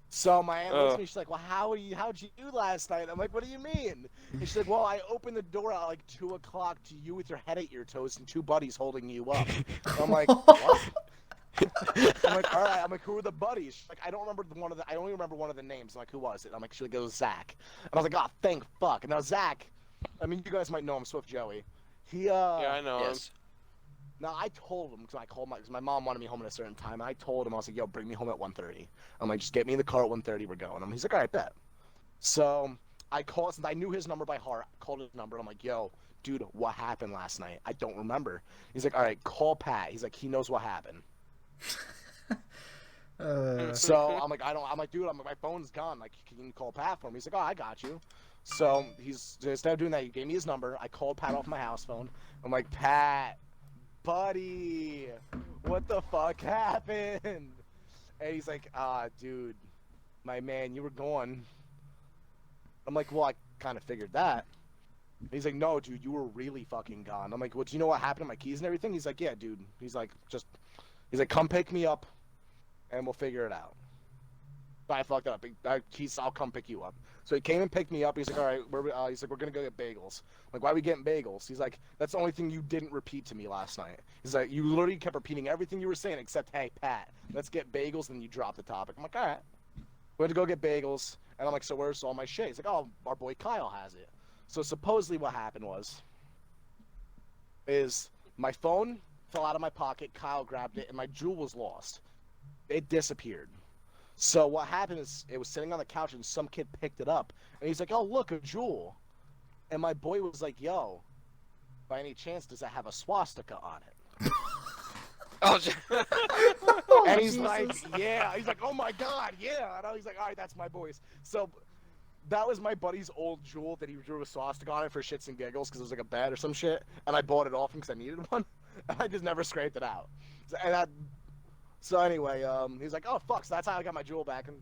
So my aunt looks at me, she's like, well, how'd you do last night? I'm like, what do you mean? And she's like, well, I opened the door at like 2 o'clock to you with your head at your toes and two buddies holding you up. I'm like, what? I'm like, all right. I'm like, who are the buddies? She's like, I only remember one of the names. I'm like, who was it? I'm like, she goes, Zach. And I was like, oh, thank fuck. And now Zach, I mean, you guys might know him, Swift Joey. Yeah, I know him. Now, I told him, because my mom wanted me home at a certain time, and I told him, I was like, yo, bring me home at 1:30. I'm like, just get me in the car at 1:30, we're going. He's like, all right, bet. So, I called, since I knew his number by heart, I called his number, and I'm like, yo, dude, what happened last night? I don't remember. He's like, all right, call Pat. He's like, he knows what happened. So, I'm like, dude, my phone's gone. Like, can you call Pat for me? He's like, oh, I got you. So, instead of doing that, he gave me his number. I called Pat off my house phone. I'm like, Pat, buddy, what the fuck happened? And he's like, dude, my man, you were gone. I'm like, well, I kind of figured that. And he's like, no, dude, you were really fucking gone. I'm like, well, do you know what happened to my keys and everything? He's like, yeah, dude. He's like, come pick me up, and we'll figure it out. But I fucked up. I'll come pick you up. So he came and picked me up. He's like, all right, he's like, we're gonna go get bagels. I'm like, why are we getting bagels? He's like, that's the only thing you didn't repeat to me last night. He's like, you literally kept repeating everything you were saying except, hey, Pat, let's get bagels. And then you dropped the topic. I'm like, all right. We had to go get bagels. And I'm like, so where's all my shit? He's like, oh, our boy Kyle has it. So supposedly what happened is my phone fell out of my pocket. Kyle grabbed it, and my jewel was lost. It disappeared. So what happened is it was sitting on the couch and some kid picked it up and he's like, oh, look, a jewel. And my boy was like, yo, by any chance, does that have a swastika on it? And he's like, yeah. He's like, oh my God, yeah. And he's like, all right, that's my boy's. So that was my buddy's old jewel that he drew a swastika on it for shits and giggles because it was like a bed or some shit. And I bought it off him because I needed one. And I just never scraped it out. So anyway, he's like, oh, fuck, so that's how I got my jewel back, and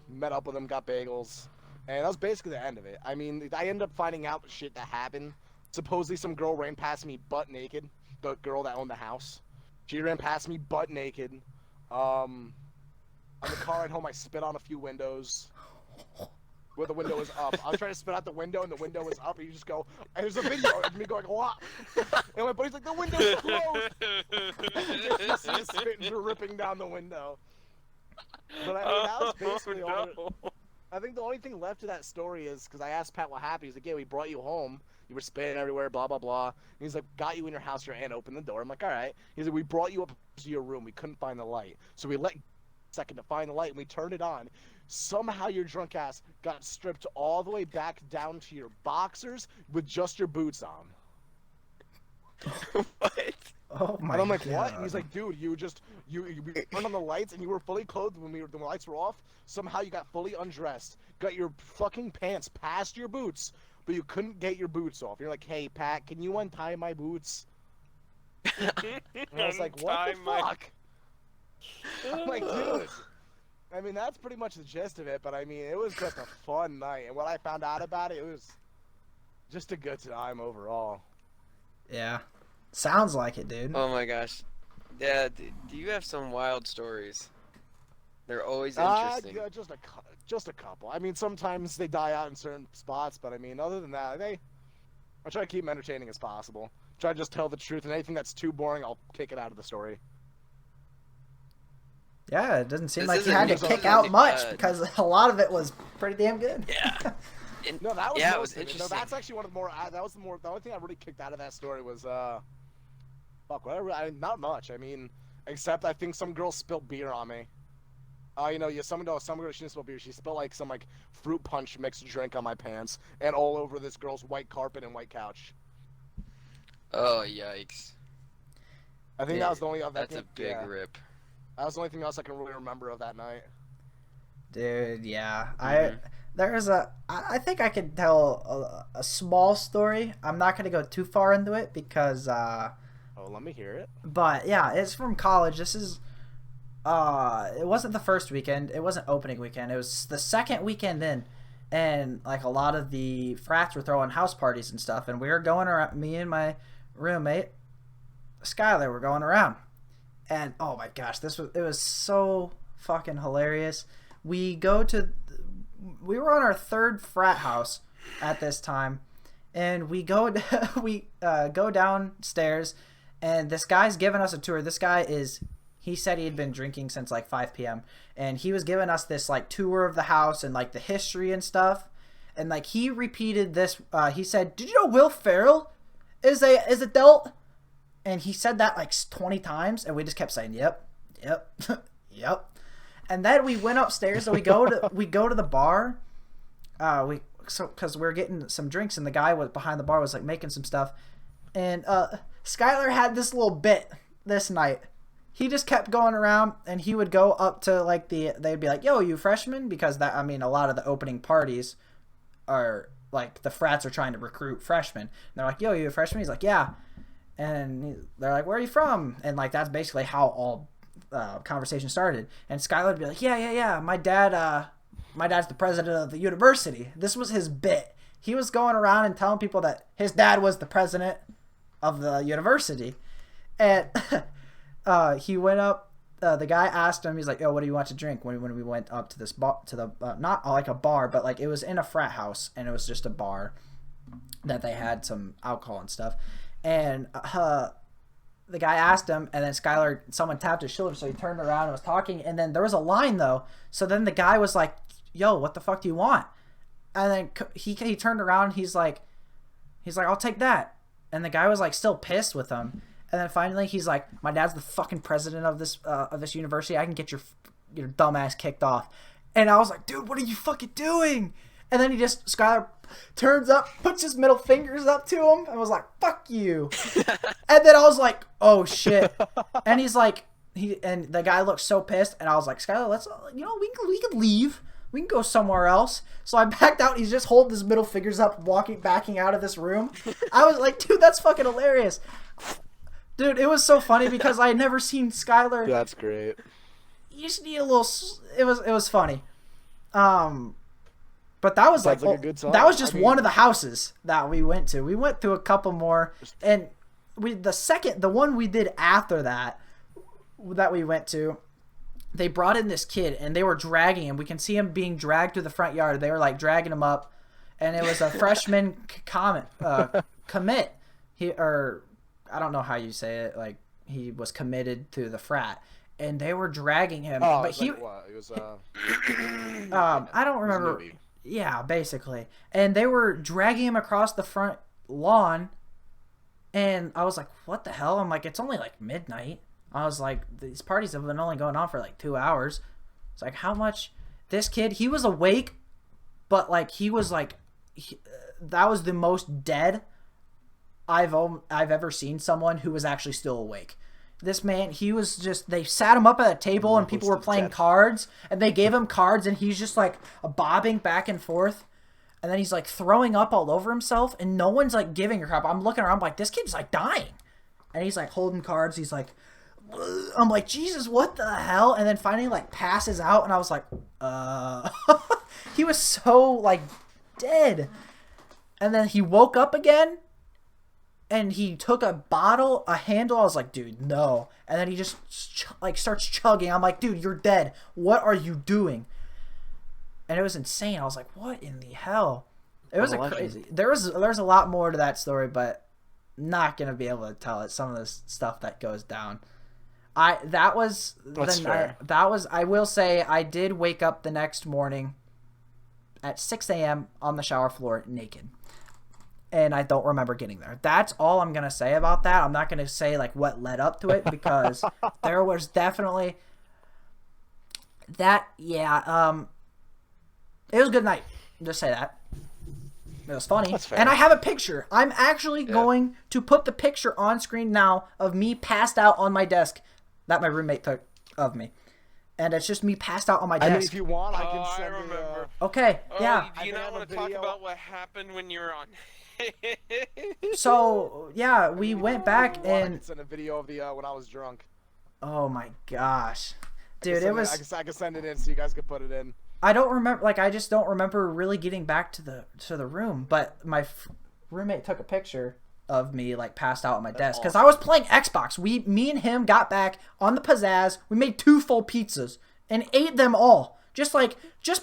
met up with him, got bagels, and that was basically the end of it. I mean, I ended up finding out shit that happened. Supposedly some girl ran past me butt naked, the girl that owned the house. She ran past me butt naked. On the car ride home, I spit on a few windows where the window was up. I was trying to spit out the window, and the window was up, and you just go, and there's a video of me going, what? And my buddy's like, the window's closed! Just see spitting ripping down the window. But I mean, that was basically all. I think the only thing left to that story is, because I asked Pat what happened, he's like, yeah, we brought you home, you were spitting everywhere, blah, blah, blah. And he's like, got you in your house, your aunt opened the door. I'm like, all right. He's like, we brought you up to your room, we couldn't find the light. So we let second to find the light, and we turned it on. Somehow your drunk ass got stripped all the way back down to your boxers with just your boots on. What? Oh my And I'm like, god. what? And he's like, dude, you turned on the lights and you were fully clothed when the lights were off. Somehow you got fully undressed, got your fucking pants past your boots, but you couldn't get your boots off. You're like, hey, Pat, can you untie my boots? And I was like, what the fuck? I'm like, dude. I mean, that's pretty much the gist of it, but I mean, it was just a fun night. And what I found out about it, it was just a good time overall. Yeah. Sounds like it, dude. Oh my gosh. Yeah, do you have some wild stories? They're always interesting. Yeah, just a couple. I mean, sometimes they die out in certain spots, but I mean, other than that, I try to keep them entertaining as possible. Try to just tell the truth, and anything that's too boring, I'll kick it out of the story. Yeah, it doesn't seem This like you isn't- had to this kick isn't, out much because a lot of it was pretty damn good. Yeah. And- No, that was yeah, it most was of it. No, interesting. that's actually one of the more. That was the only thing I really kicked out of that story was fuck, whatever. Not much. I mean, except I think some girl spilled beer on me. You know, some girl she didn't spill beer. She spilled like some fruit punch mixed drink on my pants and all over this girl's white carpet and white couch. Oh, yikes. I think that was the only. That's a big rip. That was the only thing else I can really remember of that night. Dude, yeah. Mhm. I think I could tell a small story. I'm not going to go too far into it because, Oh, let me hear it. but yeah, it's from college. This is, it wasn't the first weekend. It wasn't opening weekend. It was the second weekend in. And like a lot of the frats were throwing house parties and stuff. And we were going around, me and my roommate, Skylar, were going around. And oh my gosh, it was so fucking hilarious. We were on our third frat house at this time, and we go downstairs, and this guy's giving us a tour. This guy he said he had been drinking since like 5 p.m. and he was giving us this like tour of the house and like the history and stuff. And like he repeated this. He said, "Did you know Will Ferrell is adult?" And he said that like 20 times, and we just kept saying, "Yep, yep, yep." And then we went upstairs, and we go to the bar. Because we were getting some drinks, and the guy was behind the bar was like making some stuff, and Skylar had this little bit this night. He just kept going around, and he would go up to like they'd be like, "Yo, you freshmen?" Because a lot of the opening parties are like the frats are trying to recruit freshmen. And they're like, "Yo, you a freshman?" He's like, "Yeah." And they're like, "Where are you from?" And like that's basically how all conversation started. And Skylar would be like, "Yeah. My dad's the president of the university." This was his bit. He was going around and telling people that his dad was the president of the university. And he went up. The guy asked him. He's like, "Yo, what do you want to drink?" When we went up to this bar, to the not like a bar, but like it was in a frat house, and it was just a bar that they had some alcohol and stuff. And the guy asked him, and then someone tapped his shoulder, so he turned around and was talking. And then there was a line though, so then the guy was like, "Yo, what the fuck do you want?" And then he turned around, and he's like, "I'll take that." And the guy was like still pissed with him. And then finally he's like, "My dad's the fucking president of this university. I can get your dumb ass kicked off." And I was like, "Dude, what are you fucking doing?" And then Skylar turns up, puts his middle fingers up to him, and was like, "Fuck you." And then I was like, "Oh shit." And he's like, and the guy looked so pissed, and I was like, "Skylar, let's, we can leave. We can go somewhere else." So I backed out. He's just holding his middle fingers up, backing out of this room. I was like, "Dude, that's fucking hilarious." Dude, it was so funny because I had never seen Skylar. That's great. You just need a little. It was funny. But that was Sounds like a good time. that was just one of the houses that we went to. We went to a couple more, and the one we did after that we went to, they brought in this kid and they were dragging him. We can see him being dragged through the front yard. They were like dragging him up, and it was a freshman commit. I don't know how you say it. Like he was committed to the frat, and they were dragging him. Oh, but it was I don't remember. Yeah, basically. And they were dragging him across the front lawn, and I was like, "What the hell?" I'm like, "It's only like midnight." I was like, "These parties have been only going on for like 2 hours. It's like, how much this kid, he was awake, but like he was like that was the most dead I've ever seen someone who was actually still awake. This man, he was just, they sat him up at a table and people were playing cards and they gave him cards and he's just like bobbing back and forth. And then he's like throwing up all over himself and no one's like giving a crap. I'm looking around, I'm like, this kid's like dying. And he's like holding cards. He's like, I'm like, Jesus, what the hell? And then finally like passes out and I was like, he was so like dead. And then he woke up again and he took a handle. I was like, dude, no. And then he just like starts chugging. I'm like, dude, you're dead. What are you doing? And it was insane. I was like, what in the hell? It was crazy. There's a lot more to that story, but not gonna be able to tell it. Some of the stuff that goes down. I will say I did wake up the next morning at 6 a.m. on the shower floor naked. And I don't remember getting there. That's all I'm gonna say about that. I'm not gonna say like what led up to it because there was definitely that. Yeah, it was a good night. Just say that. It was funny. And I have a picture. I'm actually going to put the picture on screen now of me passed out on my desk that my roommate took of me. And it's just me passed out on my desk. I mean, if you want, I can send I remember. Okay, yeah. Do you not want to talk about what happened when you were on? So, yeah, we went back and... I can send a video of the when I was drunk. Oh my gosh. Dude, it was... I can send it in so you guys can put it in. I don't remember, like, I just don't remember really getting back to the room, but my roommate took a picture of me, like, passed out on my desk, because I was playing Xbox. Me and him got back on the pizzazz, we made 2 full pizzas, and ate them all, just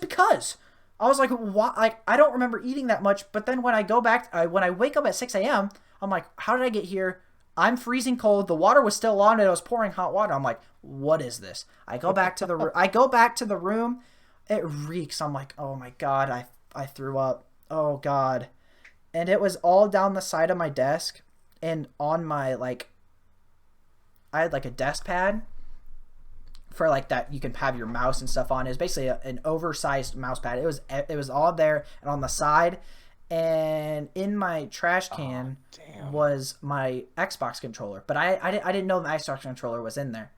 because. I was like, what? Like, I don't remember eating that much, but then when I go back, when I wake up at 6 a.m., I'm like, how did I get here? I'm freezing cold, the water was still on, and it was pouring hot water. I'm like, what is this? I go back to the room, it reeks. I'm like, oh my God, I threw up. Oh God. And it was all down the side of my desk and on my, like, I had like a desk pad for like that you can have your mouse and stuff on. It was basically an oversized mouse pad. It was all there and on the side. And in my trash can was my Xbox controller. But I didn't know the Xbox controller was in there.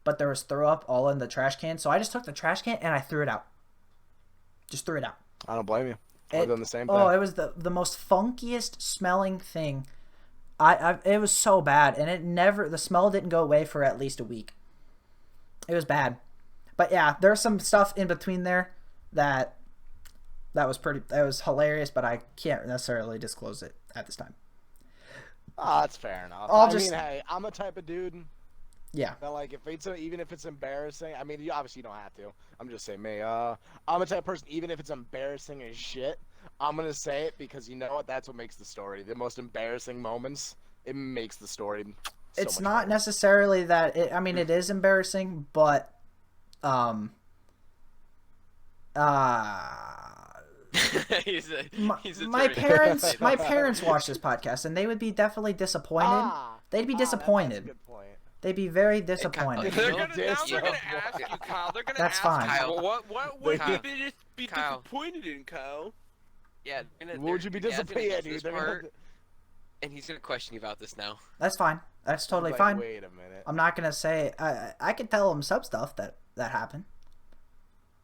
But there was throw up all in the trash can. So I just took the trash can and I threw it out. Just threw it out. I don't blame you. I've done the same thing. Oh, it was the most funkiest smelling thing. It was so bad. And the smell didn't go away for at least a week. It was bad. But yeah, there's some stuff in between there that was hilarious, but I can't necessarily disclose it at this time. Oh, that's fair enough. I mean, hey, I'm the type of dude. Yeah. That, like, even if it's embarrassing, I mean, you obviously don't have to. I'm just saying me. I'm the type of person, even if it's embarrassing as shit, I'm gonna say it because you know what? That's what makes the story. The most embarrassing moments, it makes the story. It's not necessarily that. It is embarrassing, but my parents watch this podcast, and they would be definitely disappointed. They'd be disappointed. That's a good point. They'd be very disappointed. They're gonna ask you, Kyle. They're gonna That's ask fine. you, what would you be Kyle. disappointed in, Kyle? Yeah. What would you be disappointed in, dude? And he's gonna question you about this now. That's fine. That's totally Like, fine. Wait a minute. I'm not gonna say. I could tell him some stuff that happened,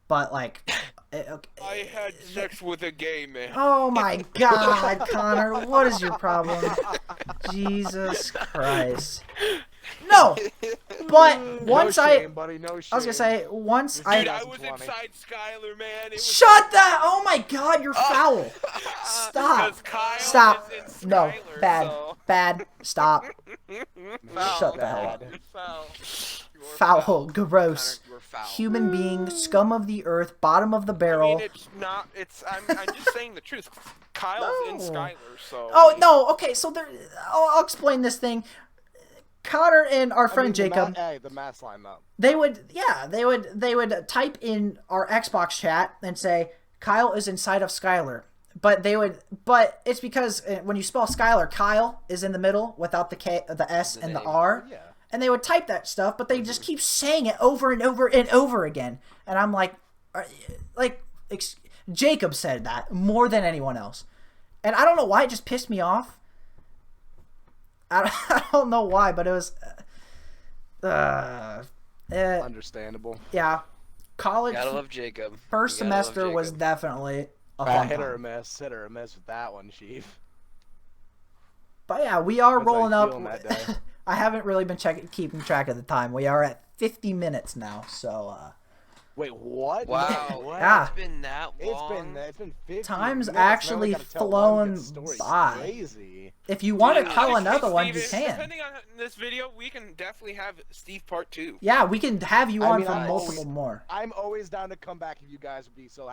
but like, I had sex with a gay man. oh my God, Connor, what is your problem? Jesus Christ. No, but once no shame, buddy, no shame. I was gonna say once Dude, I I was inside Skylar, man. It was shut that. Oh my God, you're foul. Stop. 'cause Kyle Stop. is in No, Skylar, bad, so- bad. Stop. Foul. Shut the hell up. Foul. You are Foul, gross. Connor, you are foul. Human being, scum of the earth, bottom of the barrel. I mean, it's not. I'm just saying the truth. Kyle's in No. Skylar, so. Oh no. Okay, so there. I'll explain this thing. Connor and our friend Jacob. The mass line up. They would type in our Xbox chat and say Kyle is inside of Skylar. But it's because when you spell Skylar, Kyle is in the middle without the K, the S, and the R. Yeah. and they would type that stuff, but they just keep saying it over and over and over again. And I'm like, Jacob said that more than anyone else. And I don't know why, it just pissed me off. I don't know why, but it was... Understandable. Yeah. College... Gotta love Jacob. First You gotta love semester was Jacob. definitely a fun Hit or a time. miss. Hit or a miss with that one, Chief. But yeah, we are That's how rolling you up. feeling that day? I haven't really been keeping track of the time. We are at 50 minutes now, so... Wait, what? Wow. What? Yeah. It's been that long. It's been 50 Time's minutes. Now we actually gotta tell one flown good story. by. Crazy. If you want to Dude, tell honestly, another one, you Steven, can. Depending on this video, we can definitely have Steve Part 2. Yeah, we can have you I on mean, for I multiple always- more. I'm always down to come back if you guys would be so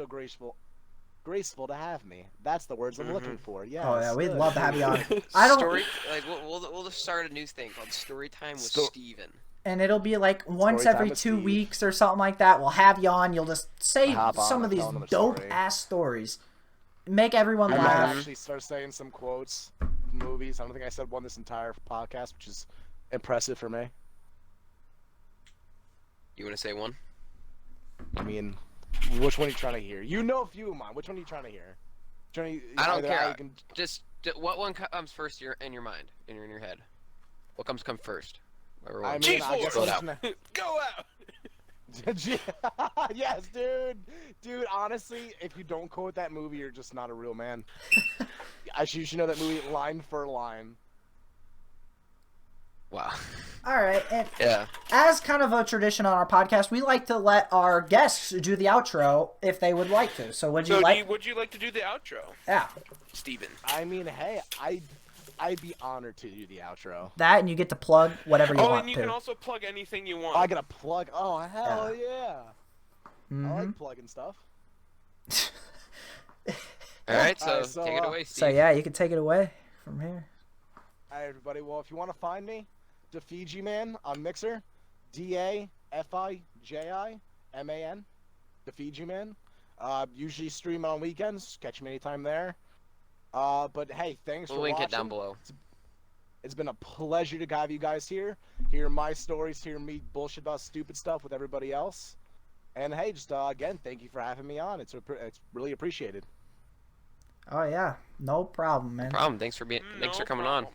graceful to have me. That's the words I'm looking for. Yeah. Oh yeah, we'd love to have you on. I don't, Story, like we'll just start a new thing called Story Time with Steven. and it'll be like once Story time every with 2 Steve. weeks or something like that. We'll have you on. You'll just say Hop on some of and these tell them a dope story. ass stories. Make everyone I might laugh. actually start saying some quotes from movies. I don't think I said one this entire podcast, which is impressive for me. You want to say one? I mean, which one are you trying to hear? You know a few of mine. Which one are you trying to hear? I don't Either care. you can- Just what one comes first in your mind, in your head? What comes first? Whatever one. I mean, I G4. guess Go I'm out. just gonna- Go out! Yes, dude. Dude, honestly, if you don't quote that movie, you're just not a real man. You should know that movie line for line. Wow. All right, and Yeah. as kind of a tradition on our podcast, we like to let our guests do the outro if they would like to. So would you So, like? would you like to do the outro, Yeah, Steven? I mean, hey, I'd be honored to do the outro. that, and you get to plug whatever you Oh, want and you to. can also plug anything you want. Oh, I gotta plug. Oh, hell yeah. I Mhm. like plugging stuff. All right, so, Alright, so, take it away, Steve. So yeah, you can take it away from here. All right, everybody. Well, if you want to find me, DeFiji Man on Mixer, DaFijiMan, DeFiji Man. Usually stream on weekends. Catch me anytime there. But hey, thanks We'll for link watching. it down below. It's been a pleasure to have you guys here. Hear my stories, hear me bullshit about stupid stuff with everybody else. And hey, just again, thank you for having me on. It's really appreciated. Oh yeah, no problem, man. No problem. Thanks for No coming problem. on.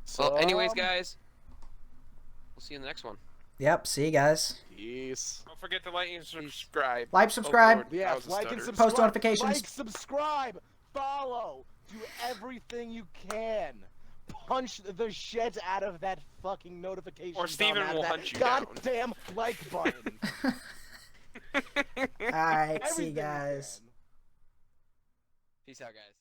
So, Well, anyways, guys, we'll see you in the next one. Yep. See you guys. Peace. Don't forget to like and subscribe. Like, subscribe. Oh, Lord, Yeah, that was a like and stutter. subscribe. Post notifications. Like, subscribe, follow, do everything you can. Punch the shit out of that fucking notification. Or Steven button, out of will that hunt you down. goddamn like button. All right. See you Everything you guys. can. Peace out, guys.